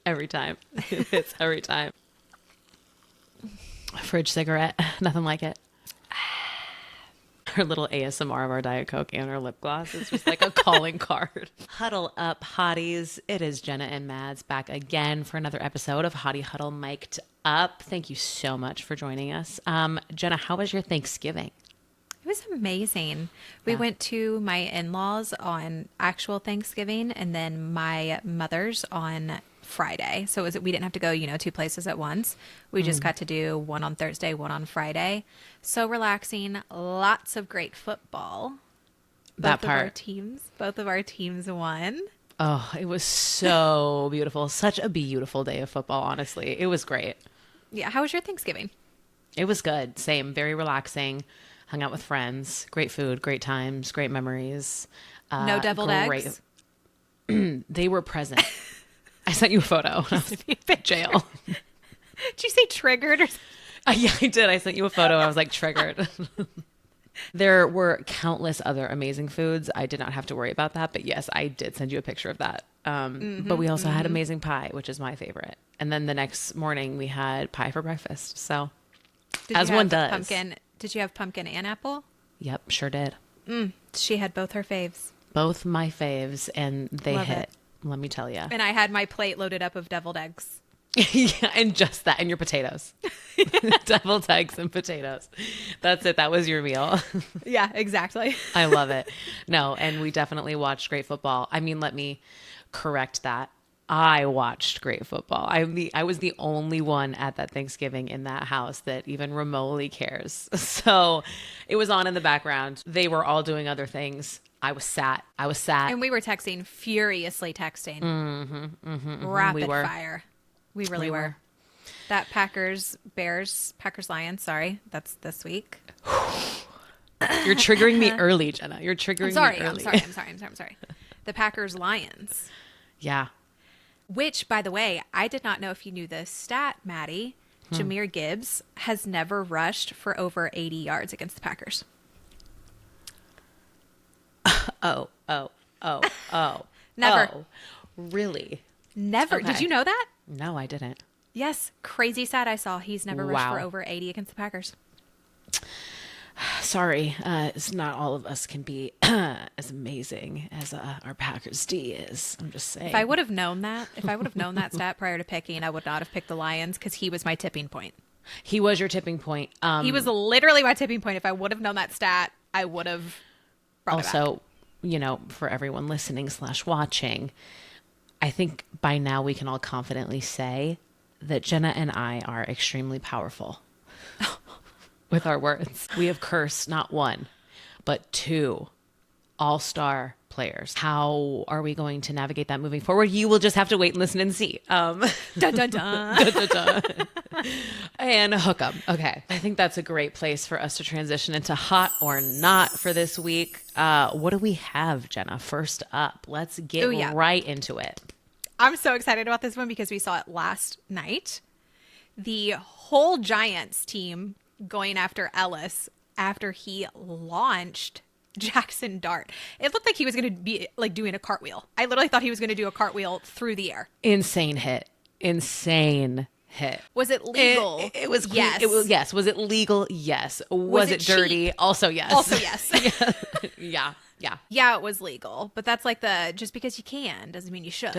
Every time. It's every time. Fridge cigarette. Nothing like it. Her little ASMR of our Diet Coke and her lip gloss is just like a calling card. Huddle up, hotties. It is Jenna and Mads back again for another episode of Hottie Huddle Mic'd Up. Thank you so much for joining us. Jenna, how was your Thanksgiving? It was amazing. We went to my in-laws on actual Thanksgiving and then my mother's on Friday. So we didn't have to go, two places at once. We just got to do one on Thursday, one on Friday. So relaxing, lots of great football. Both of our teams won. Oh, it was so beautiful. Such a beautiful day of football, honestly. It was great. Yeah. How was your Thanksgiving? It was good. Same. Very relaxing. Hung out with friends. Great food, great times, great memories. No deviled eggs? They were present. I sent you a photo. I was in jail. Did you say triggered? Yeah, I did. I sent you a photo. I was like triggered. There were countless other amazing foods. I did not have to worry about that. But yes, I did send you a picture of that. But we also had amazing pie, which is my favorite. And then the next morning we had pie for breakfast. So as one does. Did you have pumpkin and apple? Yep, sure did. She had both her faves. Both my faves, and they Love hit. it. Let me tell you. And I had my plate loaded up of deviled eggs. Yeah, and just that, and your potatoes. Deviled eggs and potatoes. That's it. That was your meal. Yeah, exactly. I love it. No, and we definitely watched great football. I mean, let me correct that. I watched great football. I was the only one at that Thanksgiving in that house that even remotely cares. So it was on in the background. They were all doing other things. I was sat. And we were texting, furiously texting. Rapid fire. We really were. That Packers Lions, sorry. That's this week. You're triggering me early, Jenna. You're triggering me early. I'm sorry. The Packers Lions. Yeah. Which, by the way, I did not know if you knew this stat, Maddie. Jahmyr Gibbs has never rushed for over 80 yards against the Packers. Oh. Never. Oh, really? Never. Okay. Did you know that? No, I didn't. Yes. Crazy stat I saw. He's never rushed Wow. for over 80 against the Packers. Sorry, it's not all of us can be as amazing as our Packers D is. I'm just saying. If I would have known that stat prior to picking, I would not have picked the Lions because he was my tipping point. He was your tipping point. He was literally my tipping point. If I would have known that stat, I would have brought it back. Also, for everyone listening / watching, I think by now we can all confidently say that Jenna and I are extremely powerful. With our words. We have cursed not one, but two all-star players. How are we going to navigate that moving forward? You will just have to wait and listen and see. Dun, dun, dun. Dun, dun, dun. And hook 'em. Okay. I think that's a great place for us to transition into hot or not for this week. What do we have, Jenna? First up, let's get right into it. I'm so excited about this one because we saw it last night. The whole Giants team going after Ellis after he launched Jackson Dart. It looked like he was going to be like doing a cartwheel. I literally thought he was going to do a cartwheel through the air. Insane hit. Was it legal? It was clean. Yes. Yes. Was it legal? Yes. Was it dirty? Cheap? Also yes. Yeah. Yeah, it was legal. But that's like just because you can doesn't mean you should.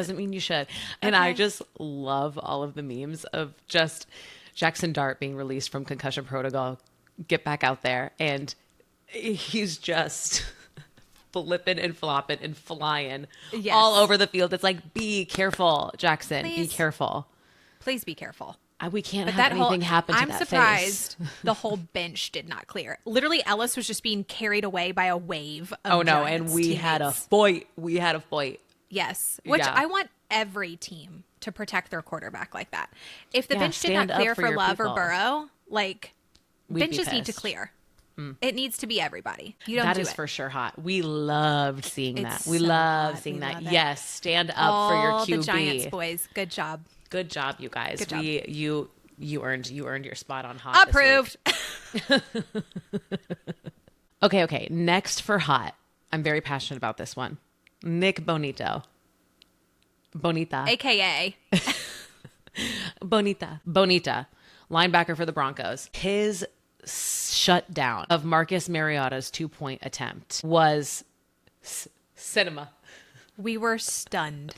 And I just love all of the memes of just Jackson Dart being released from concussion protocol, get back out there, and he's just flipping and flopping and flying all over the field. It's like, be careful, Jackson. Please. Be careful. Please be careful. We can't have anything happen to that face. I'm surprised the whole bench did not clear. Literally, Ellis was just being carried away by a wave of Giants and we teammates. had a fight. Yes, which I want every team to protect their quarterback like that. If the bench did not clear for Love or Burrow, benches need to clear. It needs to be everybody. That is for sure hot. We loved seeing that. We loved seeing that. Yes, stand up for your QB. All the Giants boys. Good job. Good job, you guys. Good job. You earned your spot on hot. Approved. Okay. Next for hot. I'm very passionate about this one. Nick Bonito. Bonita. AKA. Bonita, linebacker for the Broncos. His shutdown of Marcus Mariota's 2-point attempt was cinema. We were stunned.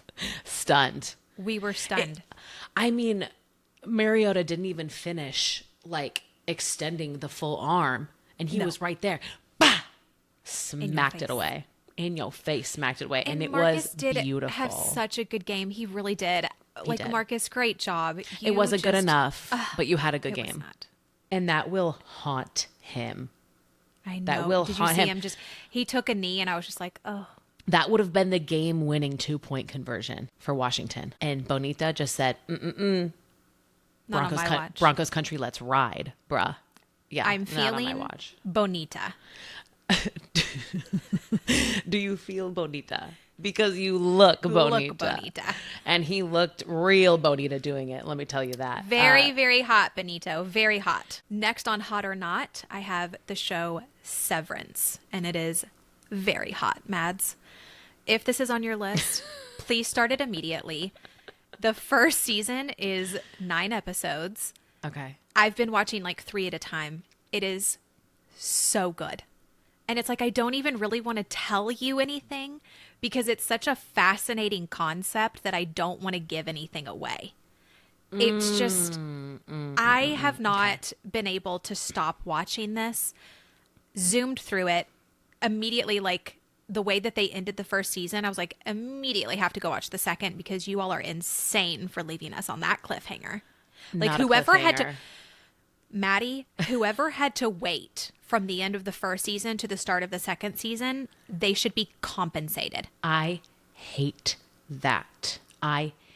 We were stunned. I mean, Mariota didn't even finish like extending the full arm, and he was right there. Bah! Smacked it away. In your face, smacked it away. And it Marcus was did beautiful. have such a good game. He really did. Like, Marcus, great job. It wasn't good enough, but you had a good It was game. not. And that will haunt him. I know. That will Did haunt you see him. He took a knee, and I was just like, oh. That would have been the game-winning 2-point conversion for Washington. And Bonita just said, Not on my watch. Broncos country, let's ride, bruh. Yeah, I'm not on my feeling watch. Bonita. Do you feel Bonita? Because you look Bonita. And he looked real Bonita doing it. Let me tell you that. Very, very hot, Benito. Very hot. Next on Hot or Not, I have the show Severance. And it is very hot, Mads. If this is on your list, please start it immediately. The first season is 9 episodes. Okay. I've been watching like 3 at a time. It is so good. And it's like, I don't even really want to tell you anything because it's such a fascinating concept that I don't want to give anything away. It's just, I have not been able to stop watching this. Zoomed through it immediately, like the way that they ended the first season. I was like, immediately have to go watch the second because you all are insane for leaving us on that cliffhanger. Like Not a whoever had to, cliffhanger. Maddie, whoever had to wait from the end of the first season to the start of the second season, they should be compensated. I hate that.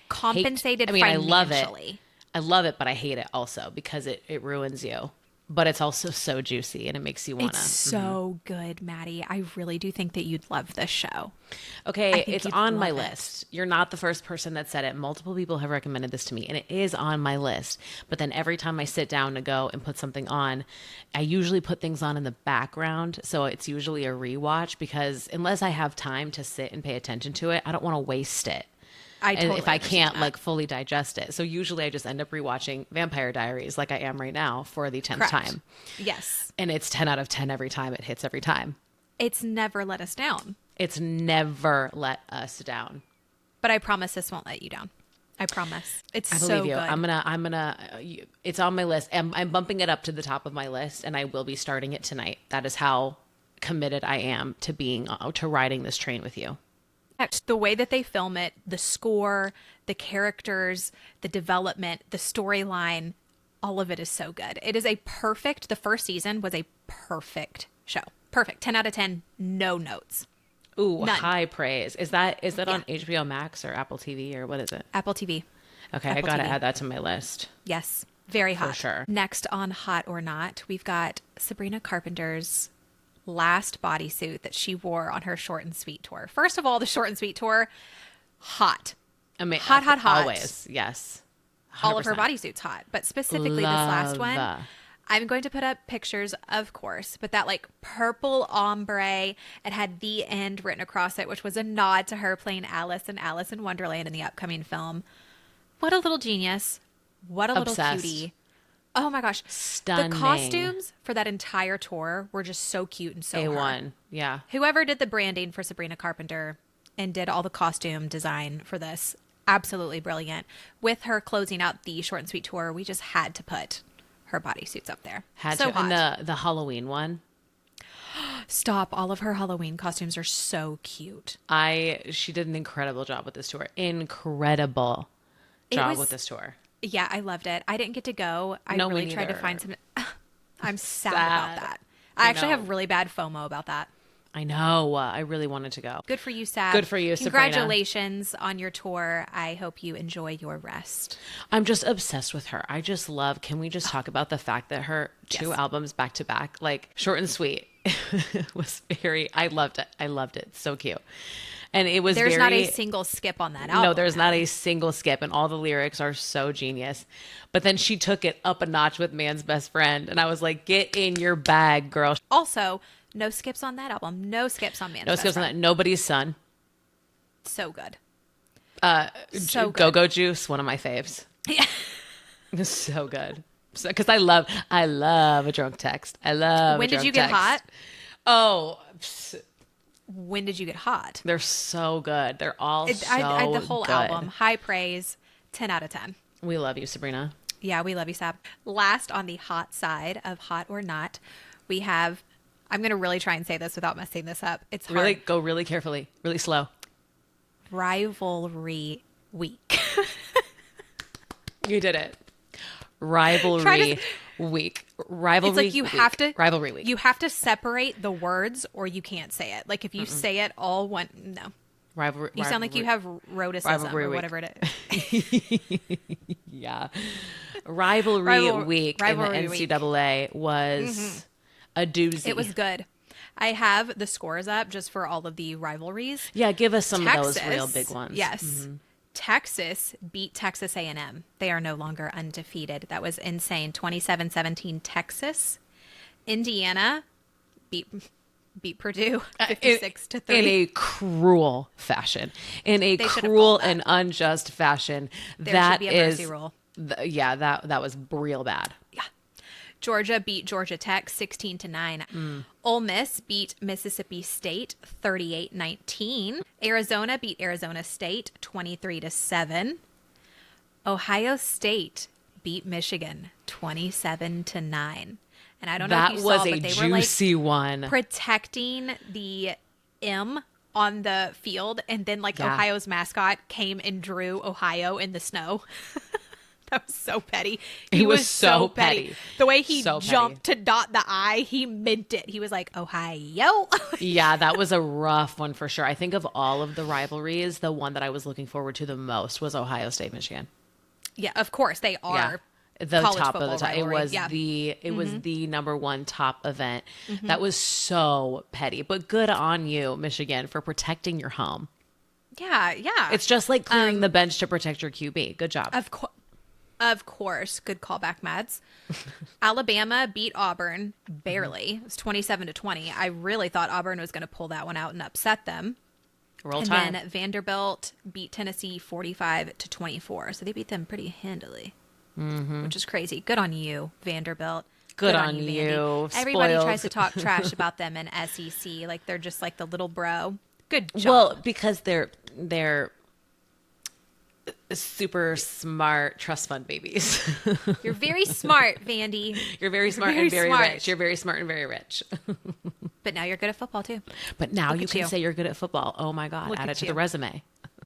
Compensated I love it. financially. I love it, but I hate it also because it ruins you. But it's also so juicy and it makes you want to. It's so good, Maddie. I really do think that you'd love this show. Okay, think it's you'd on my love it. list. You're not the first person that said it. Multiple people have recommended this to me, and it is on my list. But then every time I sit down to go and put something on, I usually put things on in the background. So it's usually a rewatch because unless I have time to sit and pay attention to it, I don't want to waste it. I And totally if I understand can't that. like fully digest it. So usually I just end up rewatching Vampire Diaries like I am right now for the 10th Correct. time. Yes. And it's 10 out of 10 every time. It hits every time. It's never let us down. It's never let us down. But I promise this won't let you down. I promise. It's I so believe you. good. I'm gonna. It's on my list. I'm bumping it up to the top of my list, and I will be starting it tonight. That is how committed I am to to riding this train with you. The way that they film it, the score, the characters, the development, the storyline, all of it is so good. It is the first season was a perfect show. Perfect. 10 out of 10, no notes. Ooh, None. high praise. Is that on HBO Max or Apple TV or what is it? Apple TV. Okay, Apple I gotta TV. add that to my list. Yes. Very hot. sure. Next on Hot or Not, we've got Sabrina Carpenter's last bodysuit that she wore on her short and sweet tour. First of all, the short and sweet tour, hot. I mean, Hot. Always, yes. 100%. All of her bodysuits hot, but specifically this last one. Love. I'm going to put up pictures, of course, but that like purple ombre, it had the end written across it, which was a nod to her playing Alice in Alice in Wonderland in the upcoming film. What a little genius. What a little Obsessed. cutie. Oh my gosh. Stunning. The costumes for that entire tour were just so cute and so hard. A1, yeah. Whoever did the branding for Sabrina Carpenter and did all the costume design for this, absolutely brilliant. With her closing out the short and sweet tour, we just had to put her bodysuits up there. Had so to. hot. And the Halloween one. Stop. All of her Halloween costumes are so cute. She did an incredible job with this tour. Incredible job was- with this tour. Yeah, I loved it. I didn't get to go. I No, me really tried to neither. find some. I'm sad Sad. about that. I I actually know. have really bad FOMO about that. I know. I really wanted to go. Good for you, Sab. Good for you, Sabrina. Congratulations on your tour. I hope you enjoy your rest. I'm just obsessed with her. I just love. Can we just talk about the fact that her two Yes. albums back to back, like short and sweet, was very. I loved it. I loved it. So cute, and it was. There's very, not a single skip on that album. No, there's not a single skip, and all the lyrics are so genius. But then she took it up a notch with Man's Best Friend, and I was like, "Get in your bag, girl." Also, no skips on that album. No skips on Man's No Best skips on Friend. that. Nobody's son. So good. So good. Go-Go Juice, one of my faves. Yeah. It's so good. So, because I love a drunk text. I love When a did drunk you get text. hot? Oh, When did you get hot? they're so good. They're all so the whole good. album, high praise, 10 out of 10. We love you, Sabrina. Yeah, we love you, Sab. Last on the hot side of hot or not, we have, I'm going to really try and say this without messing this up. It's hard. Really go really carefully, really slow. Rivalry week. You did it. Rivalry week. Rivalry. It's like you week. have to Rivalry week. You have to separate the words or you can't say it. Like if you say it all one, no. Rivalry. You sound like you have rhoticism or whatever it is. Yeah. Rivalry week Rivalry in the NCAA was a doozy. It was good. I have the scores up just for all of the rivalries. Yeah, give us some Texas, of those real big ones. Yes. Texas beat Texas A&M. They are no longer undefeated. That was insane. 27-17 Texas. Indiana beat Purdue 56-3. In a cruel fashion. In a cruel and unjust fashion. There should be a mercy rule. Yeah, that was real bad. Yeah. Georgia beat Georgia Tech 16-9. Ole Miss beat Mississippi State 38-19. Arizona beat Arizona State 23-7. Ohio State beat Michigan 27-9. And I don't know if you saw, but they were like juicy one. protecting the M on the field, and then Ohio's mascot came and drew Ohio in the snow. That was so petty. He was so petty. The way he So jumped to dot the I, he meant it. He was like, Ohio. Yeah, that was a rough one for sure. I think of all of the rivalries, the one that I was looking forward to the most was Ohio State, Michigan. Yeah, of course they are. The college top of the football top. rivalry. It was the number one top event. That was so petty. But good on you, Michigan, for protecting your home. Yeah. It's just like clearing the bench to protect your QB. Good job. Of course. Good callback, Mads. Alabama beat Auburn barely. It was 27-20. I really thought Auburn was going to pull that one out and upset them. Roll Tide. Then Vanderbilt beat Tennessee 45-24. So they beat them pretty handily, which is crazy. Good on you, Vanderbilt. Good on Vandy. you. Everybody Spoiled. tries to talk trash about them in SEC. Like they're just like the little bro. Good job. Well, because they're super smart trust fund babies. You're very smart, Vandy. You're very smart Very and very smart. rich. You're very smart and very rich. But now you're good at football too. But now Look you at can you. say you're good at football. Oh my God. Look Add at it to you. the resume.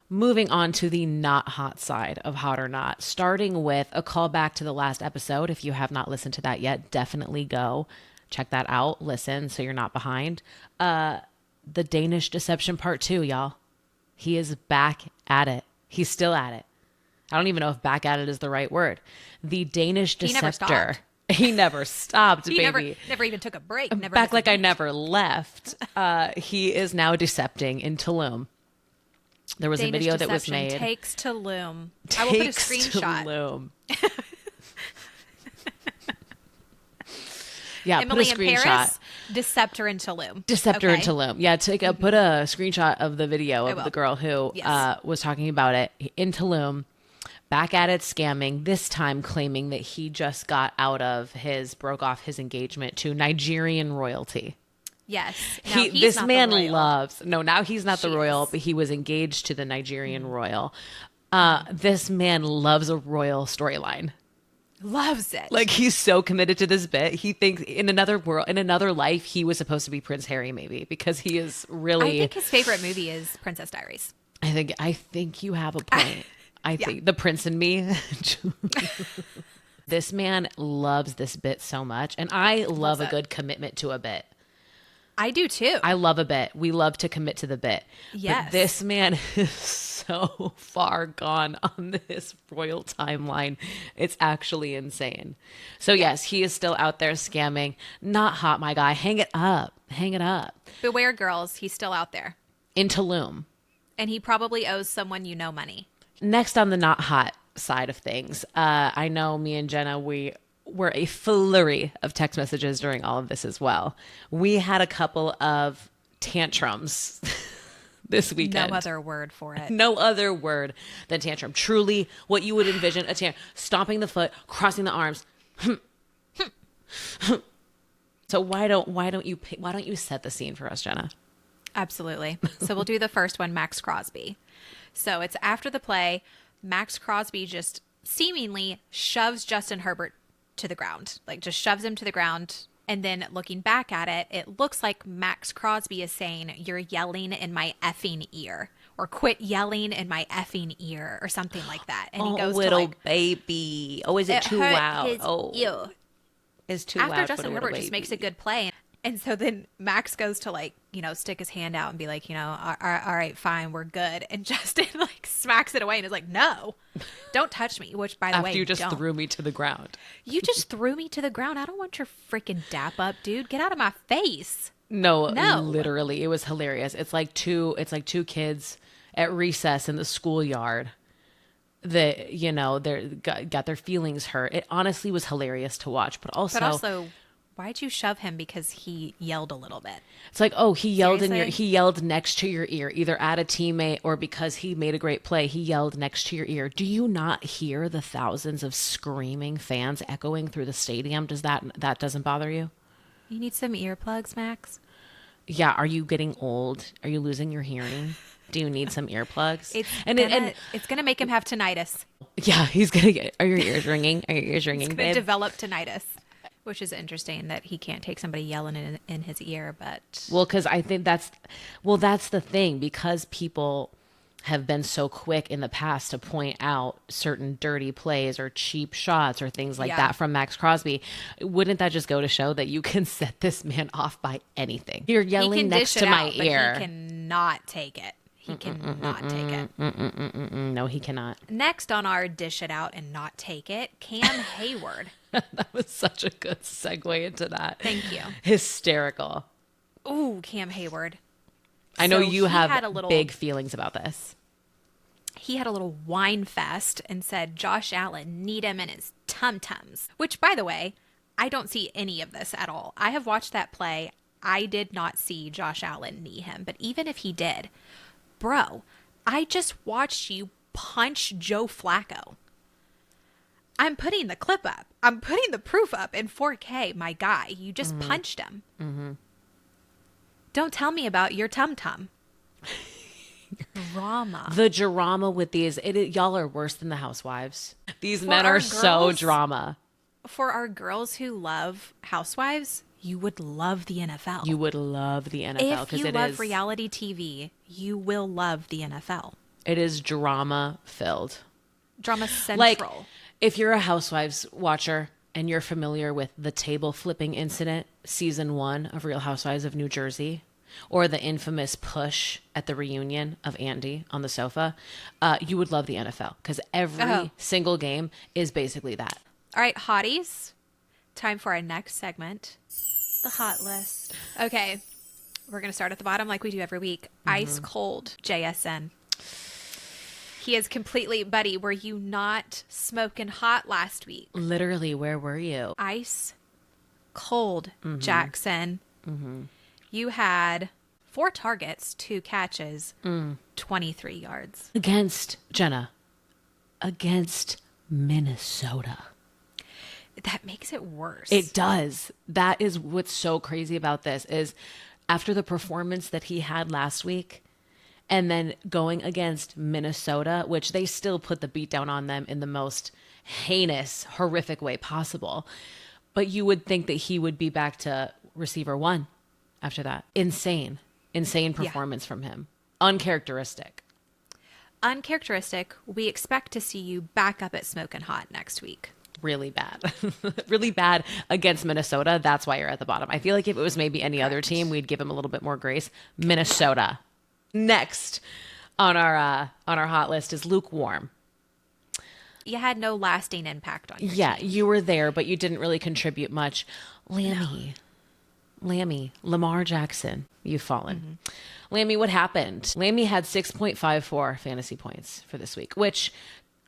Moving on to the not hot side of hot or not, starting with a callback to the last episode. If you have not listened to that yet, definitely go check that out. Listen so you're not behind. The Danish Deception Part 2, y'all. He is back at it. He's still at it. I don't even know if back at it is the right word. The Danish He never Deceptor. stopped. He never stopped, He baby. never even took a break. Never Back missed a like I beat. never left. He is now decepting in Tulum. There was Danish a video that was Deception made. takes to loom. I will put a Takes screenshot. Tulum. Yeah, Emily put a in screenshot. Paris, Deceptor in Tulum. Deceptor in Okay? Tulum. Yeah, put a screenshot of the video of will. the girl who Yes. was talking about it in Tulum. Back at it scamming, this time claiming that he just broke off his engagement to Nigerian royalty. Yes. Now, he's This not the man royal. loves, no, now he's not the She royal, is. but he was engaged to the Nigerian royal. This man loves a royal storyline. Loves it. Like he's so committed to this bit. He thinks in another life, he was supposed to be Prince Harry, maybe, because he is really. I think his favorite movie is Princess Diaries. I think you have a point. I think the prince in me. This man loves this bit so much. And I love a it. good commitment to a bit. I do too. I love a bit. We love to commit to the bit. Yes. But this man is so far gone on this royal timeline. It's actually insane. So yes, he is still out there scamming. Not hot, my guy. Hang it up. Hang it up. Beware, girls. He's still out there. In Tulum. And he probably owes someone you know money. Next on the not hot side of things, I know me and Jenna, we were a flurry of text messages during all of this as well. We had a couple of tantrums this weekend. No other word for it. No other word than tantrum. Truly what you would envision a tantrum. Stomping the foot, crossing the arms. So why don't you set the scene for us, Jenna? Absolutely. So we'll do the first one, Max Crosby. So it's after the play. Max Crosby just seemingly shoves Justin Herbert to the ground, like just shoves him to the ground. And then looking back at it, it looks like Max Crosby is saying, "You're yelling in my effing ear," or "Quit yelling in my effing ear," or something like that. And he goes little to like, baby. Oh, is it too loud? Ew. It's too After loud. Justin Herbert just makes a good play. And so then Max goes to like, stick his hand out and be like, all right, fine, we're good. And Justin like smacks it away and is like, "No, don't touch me." Which, by the way, After you just threw me to the ground. You just threw me to the ground. I don't want your freaking dap up, dude. Get out of my face. No, literally, it was hilarious. It's like two kids at recess in the schoolyard that they're got their feelings hurt. It honestly was hilarious to watch, but also, why'd you shove him? Because he yelled a little bit. It's like, oh, he yelled Seriously? he yelled next to your ear, either at a teammate or because he made a great play. He yelled next to your ear. Do you not hear the thousands of screaming fans echoing through the stadium? Does that doesn't bother you? You need some earplugs, Max? Yeah. Are you getting old? Are you losing your hearing? Do you need some earplugs? It's gonna make him have tinnitus. Yeah, he's gonna get. Are your ears ringing? Are your ears ringing? He's gonna develop tinnitus. Which is interesting that he can't take somebody yelling in his ear, but... Well, because I think that's the thing. Because people have been so quick in the past to point out certain dirty plays or cheap shots or things like that from Max Crosby, wouldn't that just go to show that you can set this man off by anything? You're yelling next to my ear. But he cannot take it. He cannot take it. No, he cannot. Next on our dish it out and not take it, Cam Hayward. That was such a good segue into that. Thank you. Hysterical. Ooh, Cam Hayward. I know you have big feelings about this. He had a little whine fest and said Josh Allen need him in his tum-tums. Which, by the way, I don't see any of this at all. I have watched that play. I did not see Josh Allen knee him. But even if he did, bro, I just watched you punch Joe Flacco. I'm putting the clip up. I'm putting the proof up in 4K, my guy. You just punched him. Mm-hmm. Don't tell me about your tum-tum. Drama. The drama with these, y'all are worse than the housewives. These men are so drama. For our girls who love Housewives, you would love the NFL. You would love the NFL. If you love reality TV, you will love the NFL. It is drama filled. Drama central. Like, if you're a Housewives watcher and you're familiar with the table flipping incident, season 1 of Real Housewives of New Jersey, or the infamous push at the reunion of Andy on the sofa, you would love the NFL because every single game is basically that. All right, hotties. Time for our next segment, the hot list. Okay, we're going to start at the bottom like we do every week. Ice cold JSN. He is completely, buddy, were you not smoking hot last week? Literally, where were you? Ice cold, Jackson. Mm-hmm. You had 4 targets, 2 catches, 23 yards. Against Minnesota. That makes it worse. It does. That is what's so crazy about this is after the performance that he had last week and then going against Minnesota, which they still put the beat down on them in the most heinous, horrific way possible. But you would think that he would be back to receiver 1 after that. Insane performance from him. Uncharacteristic. We expect to see you back up at smoking hot next week. Really bad. Really bad against Minnesota. That's why you're at the bottom. I feel like if it was maybe any other team, we'd give him a little bit more grace. Minnesota. Next on our hot list is lukewarm. You had no lasting impact on your team. You were there, but you didn't really contribute much. Lamar Jackson, you've fallen. Mm-hmm. Lammy, what happened? Lammy had 6.54 fantasy points for this week, which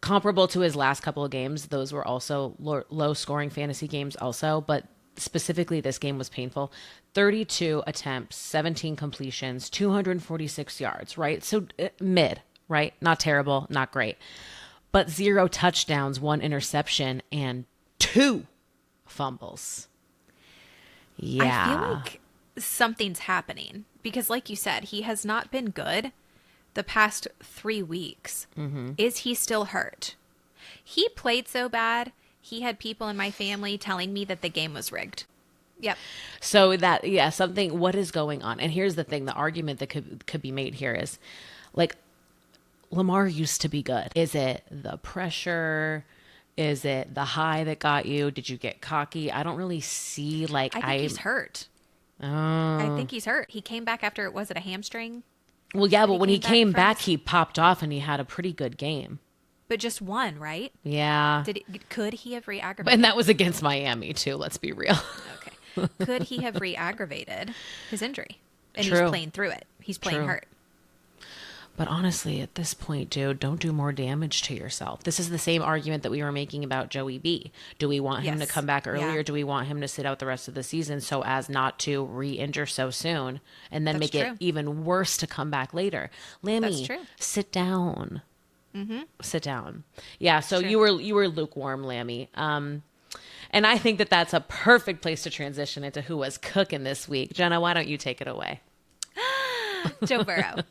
comparable to his last couple of games. Those were also low scoring fantasy games also, but specifically this game was painful. 32 attempts, 17 completions, 246 yards, right? So mid, right? Not terrible, not great. But 0 touchdowns, 1 interception, and 2 fumbles. Yeah. I feel like something's happening because, like you said, he has not been good the past 3 weeks. Is he still hurt? He played so bad. He had people in my family telling me that the game was rigged. Yep. So that, yeah, something, what is going on? And here's the thing, the argument that could be made here is, like, Lamar used to be good. Is it the pressure? Is it the high that got you? Did you get cocky? I don't really see, like, I think he's hurt. Oh. I think he's hurt. He came back after, was it a hamstring? Well, yeah, but when he came back, his... he popped off and he had a pretty good game. But just one, right? Yeah. Could he have re-aggravated? And that was against Miami, too. Let's be real. Okay. Could he have re-aggravated his injury? And True. He's playing through it. He's playing True. hurt. But honestly, at this point, dude, don't do more damage to yourself. This is the same argument that we were making about Joey B. Do we want him to come back earlier? Yeah. Do we want him to sit out the rest of the season so as not to re-injure so soon and then That's make true. it even worse to come back later? Lammy, sit down. Sit down. Yeah, so you were lukewarm, Lammy. And I think that that's a perfect place to transition into who was cooking this week. Jenna, why don't you take it away? Joe Burrow.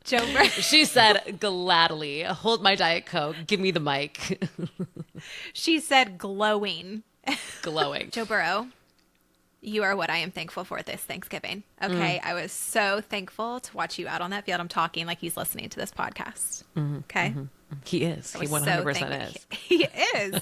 Joe Burrow. She said gladly, hold my Diet Coke, give me the mic. She said glowing. Glowing. Joe Burrow, you are what I am thankful for this Thanksgiving. Okay. I was so thankful to watch you out on that field. I'm talking like he's listening to this podcast. Okay. He is. He 100% is. He is.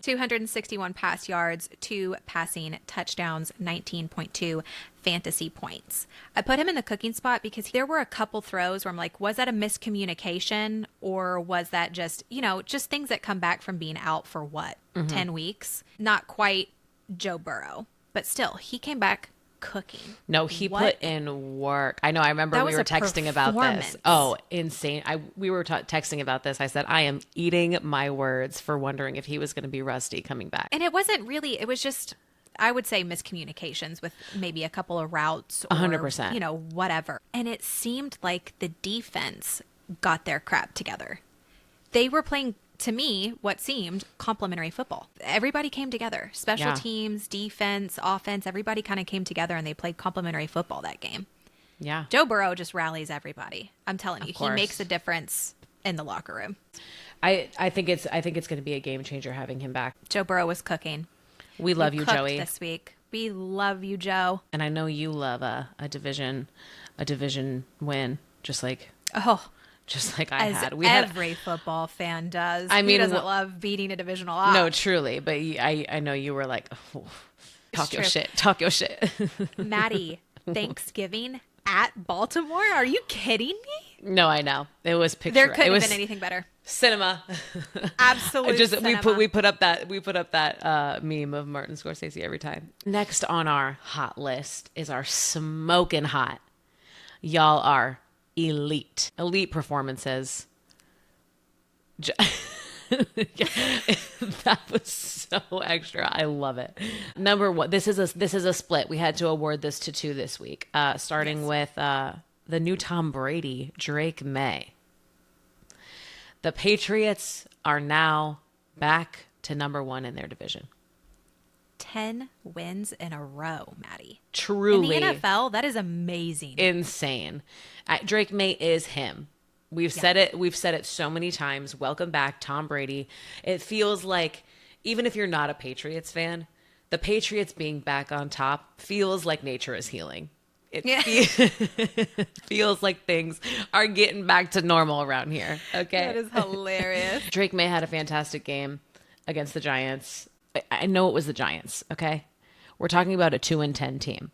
261 pass yards, 2 passing touchdowns, 19.2 fantasy points. I put him in the cooking spot because there were a couple throws where I'm like, was that a miscommunication or was that just, just things that come back from being out for what, 10 weeks? Not quite Joe Burrow, but still, he came back cooking. No, he put in work. I know. I remember we were texting about this. Oh, insane. We were texting about this. I said, I am eating my words for wondering if he was going to be rusty coming back. And it wasn't really, it was just, I would say miscommunications with maybe a couple of routes or, 100%. Whatever. And it seemed like the defense got their crap together. They were playing, to me, what seemed complimentary football. Everybody came together. Special teams, defense, offense, everybody kind of came together and they played complimentary football that game. Yeah. Joe Burrow just rallies everybody. I'm telling you, course. He makes a difference in the locker room. I think it's going to be a game changer having him back. Joe Burrow was cooking. We love you, Joey. This week. We love you, Joe. And I know you love a division win, just like I had. Every football fan does. I mean, who doesn't love beating a divisional off? No, truly. But I know you were like, oh, talk your shit. Maddie, Thanksgiving at Baltimore? Are you kidding me? No, I know. It was picture. There couldn't have been anything better. Cinema. Absolutely. Cinema. We put up that meme of Martin Scorsese every time. Next on our hot list is our smoking hot. Y'all are elite performances. That was so extra. I love it. Number one, this is a split. We had to award this to 2 this week. Starting with the new Tom Brady, Drake May. The Patriots are now back to number 1 in their division. 10 wins in a row, Maddie. Truly. In the NFL, that is amazing. Insane. Drake May is him. We've said it so many times. Welcome back, Tom Brady. It feels like, even if you're not a Patriots fan, the Patriots being back on top feels like nature is healing. It feels like things are getting back to normal around here. Okay. That is hilarious. Drake May had a fantastic game against the Giants. I know it was the Giants. Okay. We're talking about a 2-10 team.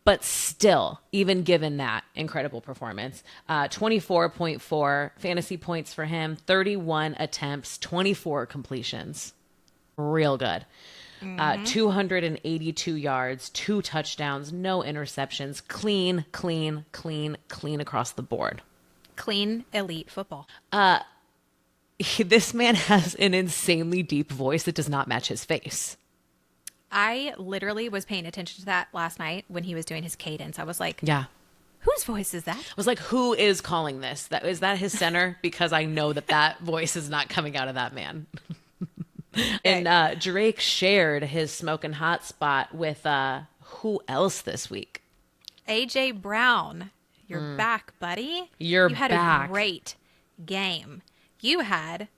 But still, even given that incredible performance, 24.4 fantasy points for him, 31 attempts, 24 completions. Real good. 282 yards, 2 touchdowns, no interceptions. Clean across the board. Clean, elite football. This man has an insanely deep voice that does not match his face. I literally was paying attention to that last night when he was doing his cadence. I was like, Yeah. whose voice is that? I was like, who is calling this? Is that his center? Because I know that voice is not coming out of that man. And Drake shared his smoking hot spot with who else this week? AJ Brown. You're back, buddy. You had back. a great game. You had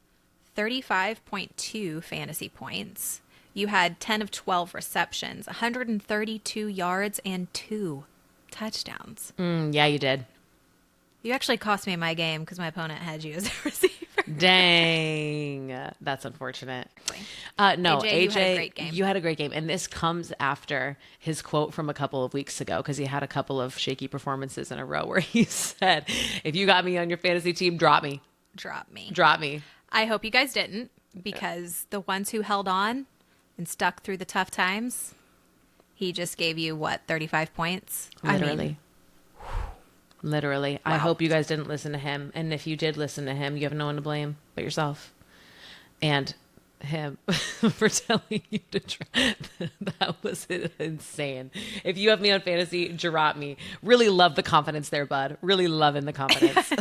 35.2 fantasy points. You had 10 of 12 receptions, 132 yards, and 2 touchdowns. Yeah, you did. You actually cost me my game because my opponent had you as a receiver. Dang. That's unfortunate. No, AJ, you had a great game. You had a great game. And this comes after his quote from a couple of weeks ago, because he had a couple of shaky performances in a row where he said, if you got me on your fantasy team, drop me. Drop me. Drop me. I hope you guys didn't, because the ones who held on and stuck through the tough times, he just gave you, 35 points? Literally. Literally. Wow. I hope you guys didn't listen to him. And if you did listen to him, you have no one to blame but yourself. And him for telling you to try. That was insane. If you have me on fantasy, drop me. Really love the confidence there, bud. Really loving the confidence.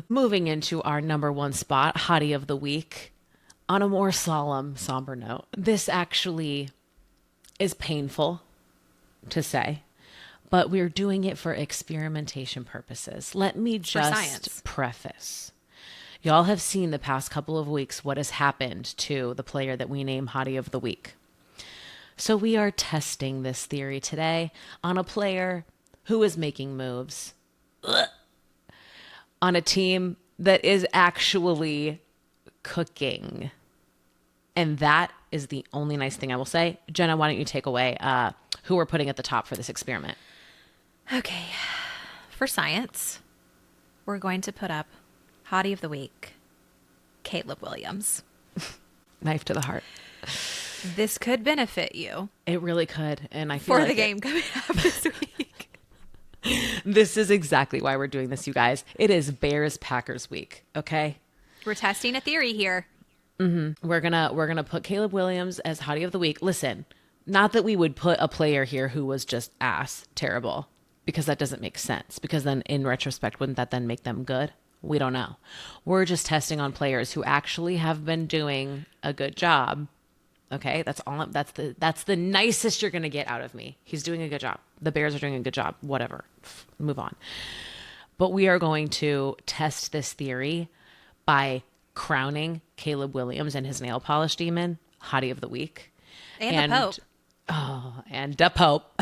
Moving into our number one spot, Hottie of the Week. On a more solemn, somber note, this actually is painful to say, but we're doing it for experimentation purposes. Let me just preface. Y'all have seen the past couple of weeks what has happened to the player that we name Hottie of the Week. So we are testing this theory today on a player who is making moves on a team that is actually cooking. And that is the only nice thing I will say. Jenna, why don't you take away who we're putting at the top for this experiment? Okay. For science, we're going to put up Hottie of the Week, Caleb Williams. Knife to the heart. This could benefit you. It really could. And I feel for like the game coming up this week. This is exactly why we're doing this, you guys. It is Bears-Packers week, okay? We're testing a theory here. Mm-hmm. We're gonna put Caleb Williams as Hottie of the Week. Listen, not that we would put a player here who was just terrible, because that doesn't make sense. Because then in retrospect, wouldn't that then make them good? We don't know. We're just testing on players who actually have been doing a good job. Okay, that's all. That's the nicest you're gonna get out of me. He's doing a good job. The Bears are doing a good job. Whatever. Move on. But we are going to test this theory by crowning Caleb Williams and his nail polish demon Hottie of the Week. And the Pope. Oh, and the Pope.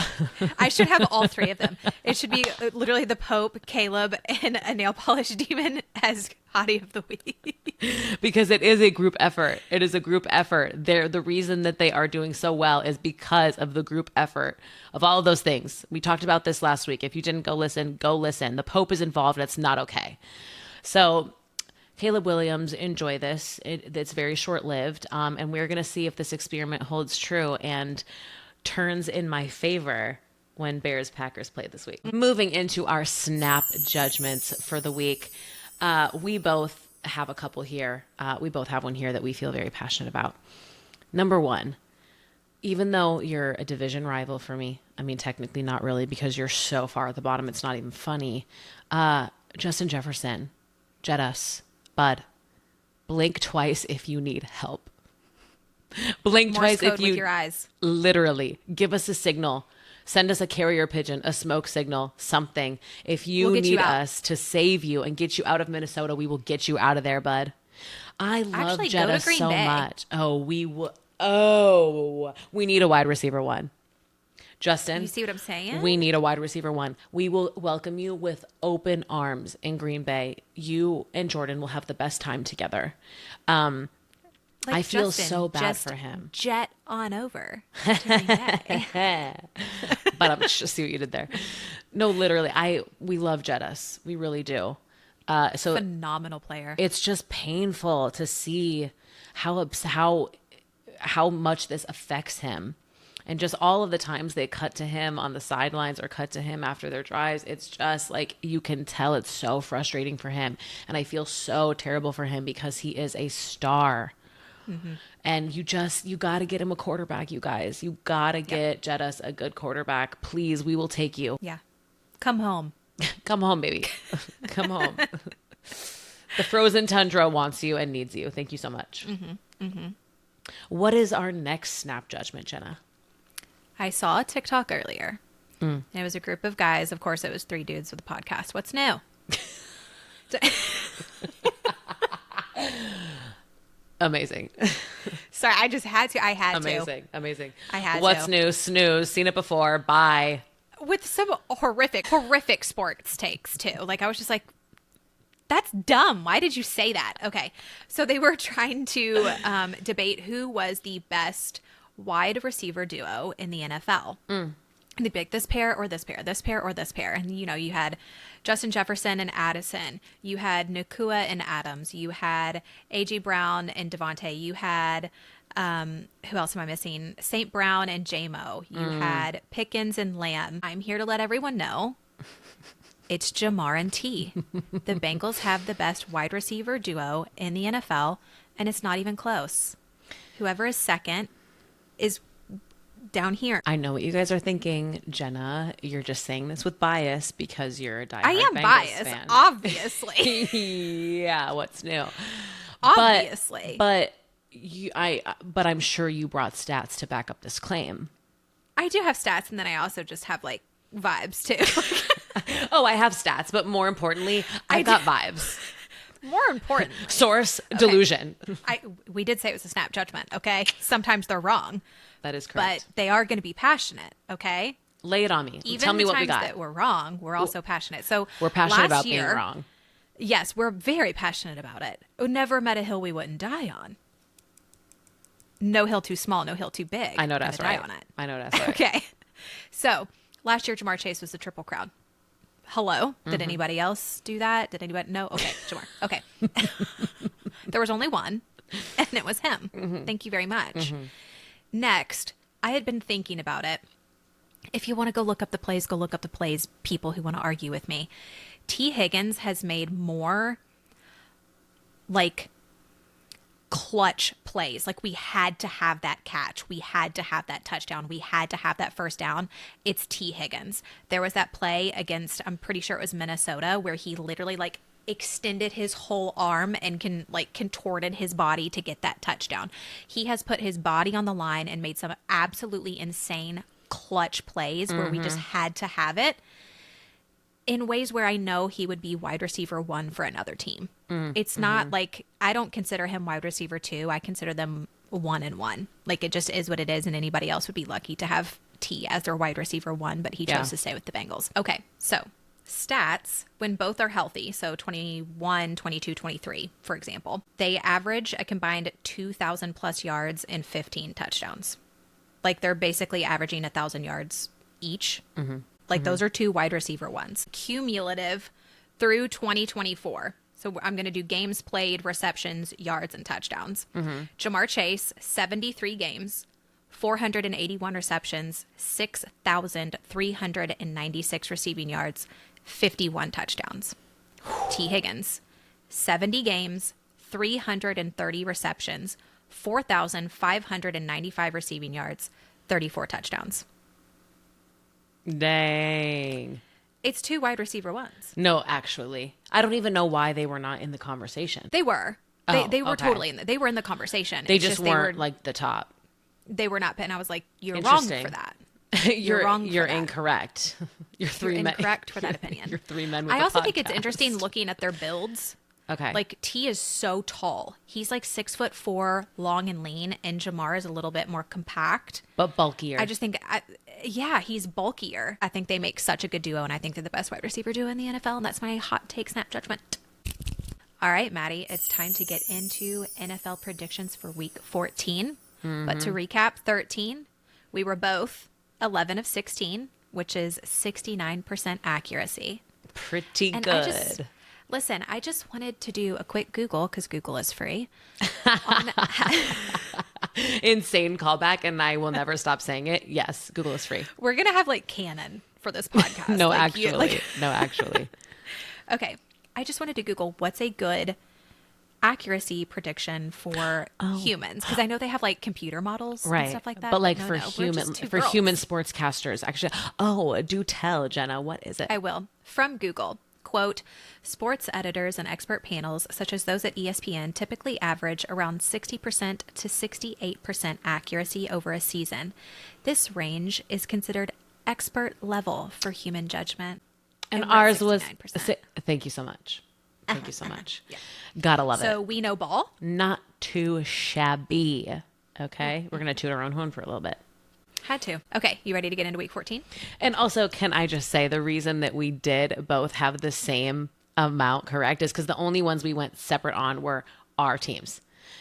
I should have all three of them. It should be literally the Pope, Caleb, and a nail polish demon as Hottie of the Week. Because it is a group effort. It is a group effort. The reason that they are doing so well is because of the group effort of all of those things. We talked about this last week. If you didn't go listen, go listen. The Pope is involved. That's not okay. So Caleb Williams, enjoy this. It's very short-lived. And we're going to see if this experiment holds true and turns in my favor when Bears-Packers play this week. Moving into our snap judgments for the week. We both have a couple here. We both have one here that we feel very passionate about. Number one, even though you're a division rival for me, I mean, technically not really, because you're so far at the bottom, it's not even funny. Justin Jefferson, Jettas, bud, blink twice if you need help. Blink Morse twice if you with your eyes. Literally give us a signal. Send us a carrier pigeon, a smoke signal, something. If you need us to save you and get you out of Minnesota, we will get you out of there, bud. I love Jettas so much. We need a wide receiver one. Justin, you see what I'm saying? We need a wide receiver one. We will welcome you with open arms in Green Bay. You and Jordan will have the best time together. I feel so bad for him. Jet on over to Green Bay. But I'm just see what you did there. No, literally, we love Jettas. We really do. So phenomenal player. It's just painful to see how much this affects him. And just all of the times they cut to him on the sidelines or cut to him after their drives, it's just like you can tell it's so frustrating for him. And I feel so terrible for him because he is a star And you got to get him a quarterback, you guys. You got to get Jettas a good quarterback. Please, we will take you. Yeah. Come home. Come home, baby. Come home. The frozen tundra wants you and needs you. Thank you so much. What is our next snap judgment, Jenna? I saw a TikTok earlier. And it was a group of guys. Of course, it was 3 dudes with a podcast. What's new? Amazing. Sorry, I just had to. I had Amazing. I had What's to. new? Snooze. Seen it before. Bye. With some horrific sports takes too. Like I was just like, that's dumb. Why did you say that? Okay. So they were trying to debate who was the best wide receiver duo in the NFL. And they'd be like, this pair or this pair, this pair or this pair. And, you had Justin Jefferson and Addison. You had Nakua and Adams. You had A.J. Brown and Devontae. You had, who else am I missing? St. Brown and J-Mo. You had Pickens and Lamb. I'm here to let everyone know it's Jamar and T. The Bengals have the best wide receiver duo in the NFL, and it's not even close. Whoever is second is down here. I know what you guys are thinking, Jenna. You're just saying this with bias because you're a diehard I am Bengals biased, fan. obviously. Yeah, what's new? Obviously. But I'm sure you brought stats to back up this claim. I do have stats, and then I also just have like vibes too. Oh, I have stats, but more importantly, I've got vibes. More important. Source, delusion. We did say it was a snap judgment, okay? Sometimes they're wrong. That is correct. But they are going to be passionate, okay? Lay it on me. Even Tell me the what we times got. that we're wrong, we're also passionate. So We're passionate about being being wrong. Yes, we're very passionate about it. We never met a hill we wouldn't die on. No hill too small, no hill too big. I know that's right. Die on it. I know that's right. Okay. So last year, Jamar Chase was the Triple Crown. Hello? Did anybody else do that? Did anybody? No? Okay, Jamar. Okay. There was only one, and it was him. Thank you very much. Next, I had been thinking about it. If you want to go look up the plays, go look up the plays, people who want to argue with me. T. Higgins has made more, like, clutch plays. Like, we had to have that catch. We had to have that touchdown. We had to have that first down. It's T. Higgins. There was that play against, I'm pretty sure it was Minnesota, where he literally, like, extended his whole arm and contorted his body to get that touchdown. He has put his body on the line and made some absolutely insane clutch plays where we just had to have it in ways where I know he would be wide receiver 1 for another team. It's not like, I don't consider him wide receiver 2. I consider them 1 and 1. Like, it just is what it is, and anybody else would be lucky to have T as their wide receiver 1, but he chose to stay with the Bengals. Okay, so stats when both are healthy, so 21, 22, 23, for example, they average a combined 2,000 plus yards and 15 touchdowns. Like, they're basically averaging 1,000 yards each. Like, those are 2 wide receiver ones. Cumulative through 2024. So I'm going to do games played, receptions, yards, and touchdowns. Jamar Chase, 73 games, 481 receptions, 6,396 receiving yards, 51 touchdowns. T. Higgins, 70 games, 330 receptions, 4,595 receiving yards, 34 touchdowns. Dang. It's 2 wide receiver ones. No, actually. I don't even know why they were not in the conversation. They were. They were totally in they were in the conversation. They just weren't like the top. They were not. And I was like, you're wrong for that. You're wrong. You're incorrect. You're incorrect for that opinion. You're 3 men with I a also podcast. think it's interesting looking at their builds. Okay. Like, T is so tall. He's like 6'4", long and lean, and Jamar is a little bit more compact. But bulkier. I just think, he's bulkier. I think they make such a good duo, and I think they're the best wide receiver duo in the NFL, and that's my hot take snap judgment. All right, Maddie, it's time to get into NFL predictions for week 14. But to recap, 13, we were both 11 of 16, which is 69% accuracy. Pretty And good. Listen, I just wanted to do a quick Google, because Google is free. Insane callback, and I will never stop saying it. Yes, Google is free. We're going to have like canon for this podcast. No, like, actually. No, actually. Okay. I just wanted to Google what's a good accuracy prediction for humans, because I know they have like computer models and stuff like that. But like no, for we're just two human girls. sportscasters, actually. Do tell, Jenna, what is it? I will. From Google. Quote, sports editors and expert panels, such as those at ESPN, typically average around 60% to 68% accuracy over a season. This range is considered expert level for human judgment. And we're at ours was, 69%. thank you so much. Thank you so much. Yeah. Gotta love it. So we know ball. Not too shabby. Okay. We're going to toot our own horn for a little bit. Had to. Okay. You ready to get into week 14? And also, can I just say the reason that we did both have the same amount correct is because the only ones we went separate on were our teams.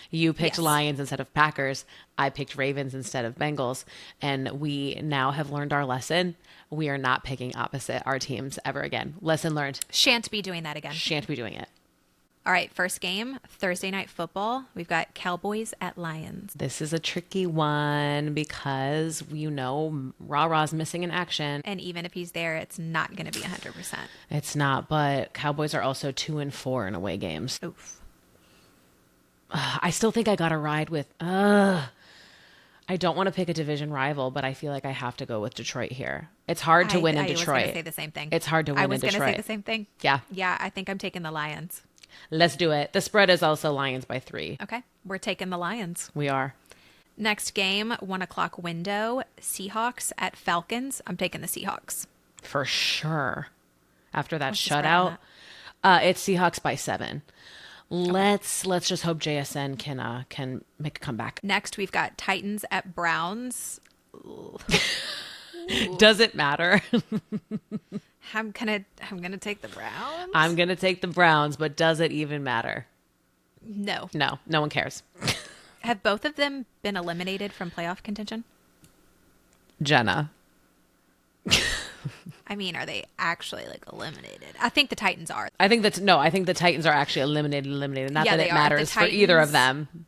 You picked Lions instead of Packers. I picked Ravens instead of Bengals. And we now have learned our lesson. We are not picking opposite our teams ever again. Lesson learned. Shan't be doing that again. Shan't be doing it. All right, first game, Thursday Night Football. We've got Cowboys at Lions. This is a tricky one because, Rah-Rah's missing in action. And even if he's there, it's not going to be 100%. It's not, but Cowboys are also 2-4 in away games. Oof. I still think I got to ride with, I don't want to pick a division rival, but I feel like I have to go with Detroit here. It's hard to win in Detroit. I was going to say the same thing. It's hard to win in Detroit. I was going to say the same thing. Yeah. Yeah, I think I'm taking the Lions. Let's do it. The spread is also Lions by 3. Okay, we're taking the Lions. We are. Next game, 1:00 window, Seahawks at Falcons. I'm taking the Seahawks. For sure. After that What's the spread shutout, on it's Seahawks by 7. Let's just hope JSN can make a comeback. Next, we've got Titans at Browns. Does it matter? I'm gonna take the Browns. I'm gonna take the Browns, but does it even matter? No. No one cares. Have both of them been eliminated from playoff contention? Jenna. I mean, are they actually like eliminated? I think the Titans are. I think the Titans are actually eliminated. Not that it matters for either of them.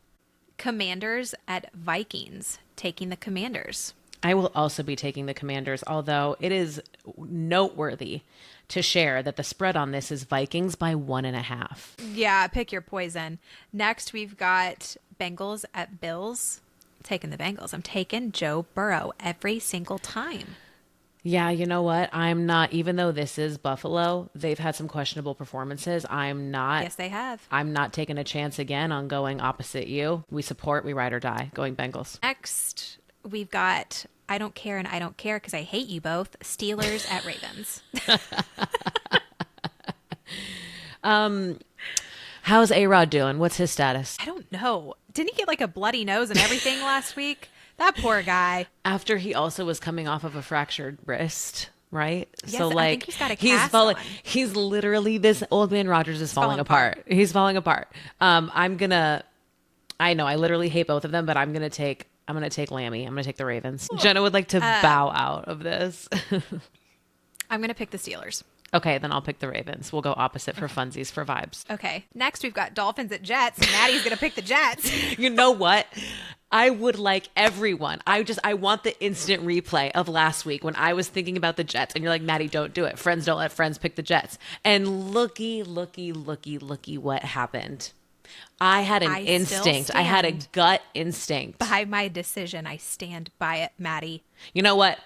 Commanders at Vikings, taking the Commanders. I will also be taking the Commanders, although it is noteworthy to share that the spread on this is Vikings by 1.5. Yeah, pick your poison. Next, we've got Bengals at Bills. Taking the Bengals. I'm taking Joe Burrow every single time. Yeah, you know what? I'm not, even though this is Buffalo, they've had some questionable performances. Yes, they have. I'm not taking a chance again on going opposite you. We support, we ride or die, going Bengals. Next, we've got I don't care and I don't care because I hate you both. Steelers at Ravens. How's A-Rod doing? What's his status? I don't know. Didn't he get like a bloody nose and everything last week? That poor guy. After he also was coming off of a fractured wrist, right? Yes, so like I think he's got a cast on. He's literally, this old man Rogers is falling apart. He's falling apart. I know I literally hate both of them, but I'm gonna take Lammy. I'm gonna take the Ravens. Jenna would like to bow out of this. I'm gonna pick the Steelers. Okay, then I'll pick the Ravens. We'll go opposite for funsies, for vibes. Okay. Next, we've got Dolphins at Jets. Maddie's going to pick the Jets. You know what? I would like everyone. I want the instant replay of last week when I was thinking about the Jets and you're like, Maddie, don't do it. Friends don't let friends pick the Jets. And looky what happened. I had an instinct. I had a gut instinct. By my decision, I stand by it, Maddie. You know what?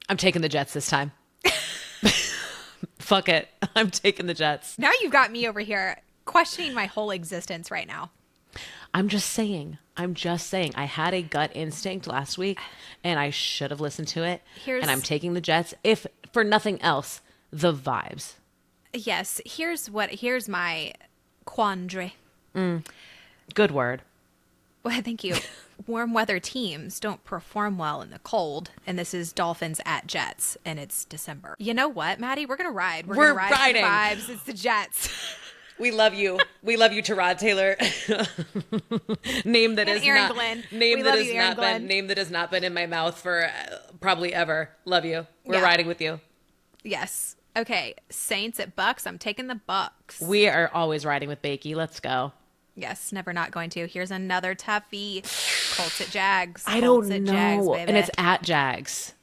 I'm taking the Jets this time. Fuck it. I'm taking the Jets. Now you've got me over here questioning my whole existence right now. I'm just saying. I had a gut instinct last week and I should have listened to it. And I'm taking the Jets. If for nothing else, the vibes. Yes. Here's my quandary. Good word. Well, thank you. Warm weather teams don't perform well in the cold, and this is Dolphins at Jets, and it's December. You know what, Maddie? We're gonna ride. We're gonna ride the vibes. It's the Jets. We love you. We love you, Tyrod Taylor. Name that is Aaron not Glenn. name that has not been name that has not been in my mouth for probably ever. Love you. We're riding with you. Yes. Okay. Saints at Bucks. I'm taking the Bucks. We are always riding with Bakey. Let's go. Yes, never not going to. Here's another toughie. Colts at Jags. I don't know. Jags, and it's at Jags.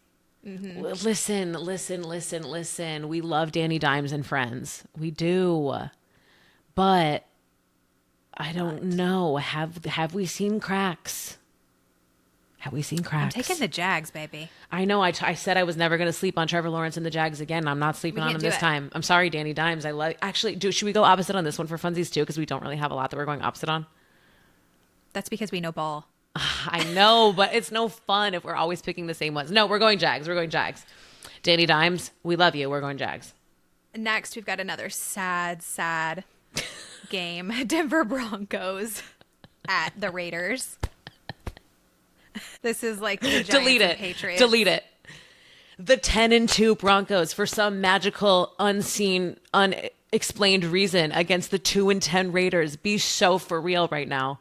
Mm-hmm. Listen. We love Danny Dimes and friends. We do. But I don't know. Have we seen cracks? Have we seen cracks? I'm taking the Jags, baby. I know. I said I was never going to sleep on Trevor Lawrence and the Jags again. I'm not sleeping on him this time. I'm sorry, Danny Dimes. Should we go opposite on this one for funsies too? Because we don't really have a lot that we're going opposite on. That's because we know ball. I know, but it's no fun if we're always picking the same ones. No, we're going Jags. We're going Jags. Danny Dimes, we love you. We're going Jags. Next, we've got another sad game. Denver Broncos at the Raiders. This is like the Giants and Patriots. Delete it. The 10-2 Broncos for some magical, unseen, unexplained reason against the 2-10 Raiders. Be so for real right now.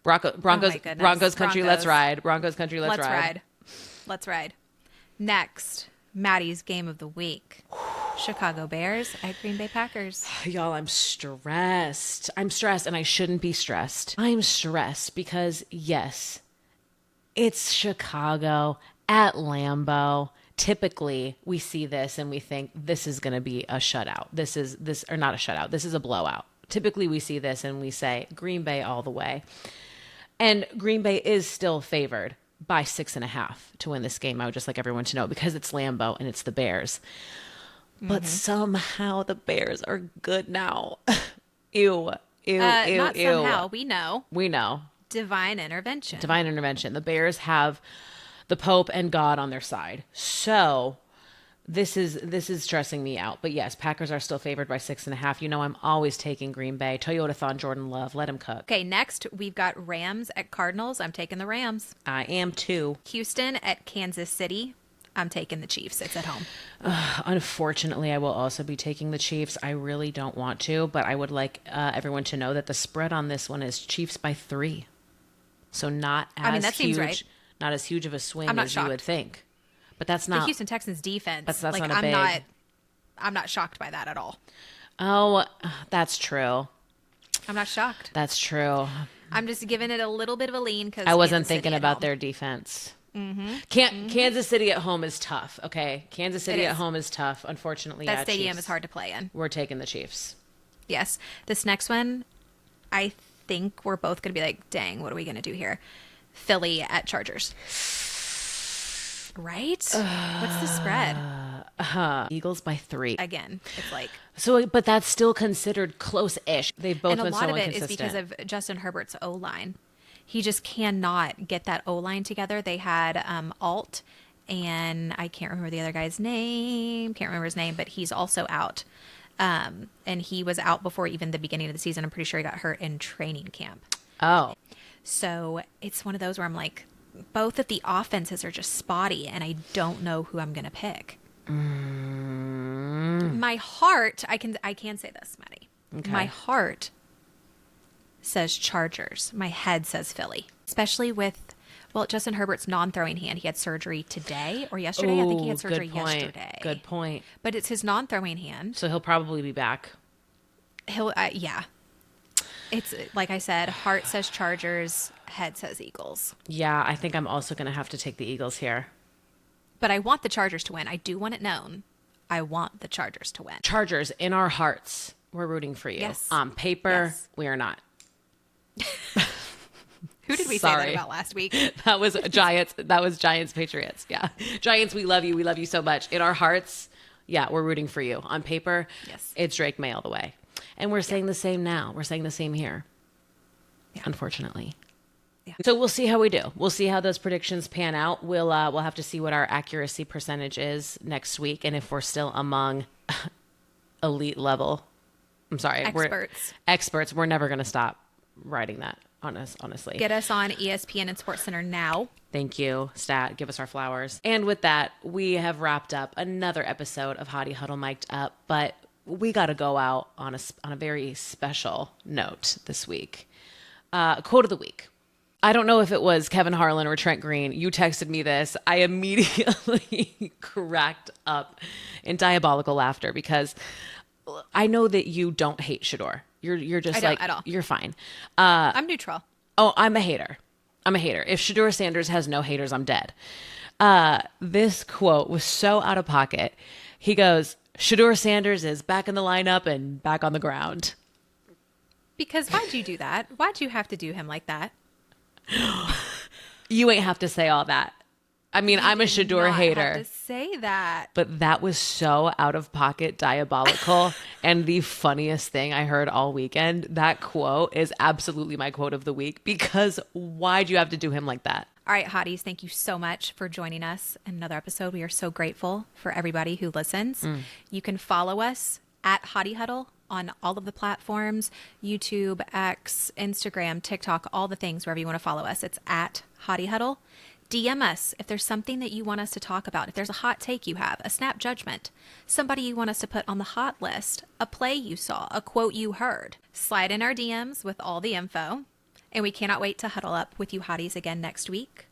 Broncos country, let's ride. Broncos country, let's ride. Let's ride. Next, Maddie's game of the week. Chicago Bears at Green Bay Packers. Y'all, I'm stressed. I'm stressed, and I shouldn't be stressed. I'm stressed because, yes, it's Chicago at Lambeau. Typically, we see this and we think this is going to be a shutout. Or not a shutout. This is a blowout. Typically, we see this and we say Green Bay all the way. And Green Bay is still favored by 6.5 to win this game. I would just like everyone to know because it's Lambeau and it's the Bears. But somehow the Bears are good now. Ew. Not somehow. We know. Divine intervention. The Bears have the Pope and God on their side. So this is stressing me out. But yes, Packers are still favored by 6.5. You know, I'm always taking Green Bay. Toyotathon Jordan Love. Let him cook. Okay, next we've got Rams at Cardinals. I'm taking the Rams. I am too. Houston at Kansas City. I'm taking the Chiefs. It's at home. Unfortunately, I will also be taking the Chiefs. I really don't want to, but I would like everyone to know that the spread on this one is Chiefs by 3. So not as that huge, seems right. Not as huge of a swing as shocked. You would think. But that's not the Houston Texans defense. That's not a big. I'm not shocked by that at all. Oh, that's true. I'm not shocked. That's true. I'm just giving it a little bit of a lean because I wasn't thinking about their defense. Kansas City at home is tough. Okay, Kansas City at home is tough. Unfortunately, that stadium is hard to play in. We're taking the Chiefs. Yes, this next one, I think we're both going to be like, "Dang, what are we going to do here?" Philly at Chargers. Right? What's the spread? Eagles by 3. Again, it's like but that's still considered close-ish. They've both been so inconsistent. And a lot of it is because of Justin Herbert's O-line. He just cannot get that O-line together. They had Alt, and I can't remember the other guy's name. Can't remember his name, but he's also out. And he was out before even the beginning of the season. I'm pretty sure he got hurt in training camp. Oh. So it's one of those where I'm like, both of the offenses are just spotty, and I don't know who I'm going to pick. My heart, I can say this, Maddie. Okay. My heart says Chargers. My head says Philly, especially with, Justin Herbert's non-throwing hand. He had surgery today or yesterday. I think he had surgery yesterday. Good point. But it's his non-throwing hand. So he'll probably be back. Yeah. It's like I said, heart says Chargers, head says Eagles. Yeah, I think I'm also going to have to take the Eagles here. But I want the Chargers to win. I do want it known. I want the Chargers to win. Chargers, in our hearts, we're rooting for you. Yes. On paper, we are not. Who did we say that about last week? That was Giants. That was Giants Patriots. Yeah. Giants, we love you. We love you so much. In our hearts, yeah, we're rooting for you. On paper, yes, it's Drake May all the way. And we're saying the same now. We're saying the same here. Yeah. Unfortunately. Yeah. So we'll see how we do. We'll see how those predictions pan out. We'll have to see what our accuracy percentage is next week, and if we're still among elite level. I'm sorry, experts. We're never going to stop writing that. Honestly, get us on ESPN and SportsCenter now. Thank you, Stat. Give us our flowers. And with that, we have wrapped up another episode of Hottie Huddle Mic'd Up. But we got to go out on a very special note this week. Quote of the week. I don't know if it was Kevin Harlan or Trent Green. You texted me this. I immediately cracked up in diabolical laughter because I know that you don't hate Shador. You're just like, at all. You're fine. I'm neutral. Oh, I'm a hater. If Shador Sanders has no haters, I'm dead. This quote was so out of pocket. He goes, Shador Sanders is back in the lineup and back on the ground. Because why'd you do that? Why'd you have to do him like that? You ain't have to say all that. I mean, I'm a Shador hater. Have to say that. But that was so out of pocket, diabolical, and the funniest thing I heard all weekend. That quote is absolutely my quote of the week, because why'd you have to do him like that? All right, hotties, thank you so much for joining us in another episode. We are so grateful for everybody who listens. You can follow us at Hottie Huddle on all of the platforms, YouTube, X, Instagram, TikTok, all the things, wherever you want to follow us. It's at Hottie Huddle. DM us if there's something that you want us to talk about. If there's a hot take you have, a snap judgment, somebody you want us to put on the hot list, a play you saw, a quote you heard, slide in our DMs with all the info. And we cannot wait to huddle up with you hotties again next week.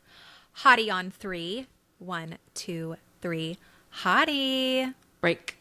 Hottie on 3. 1, 2, 3. Hottie. Break.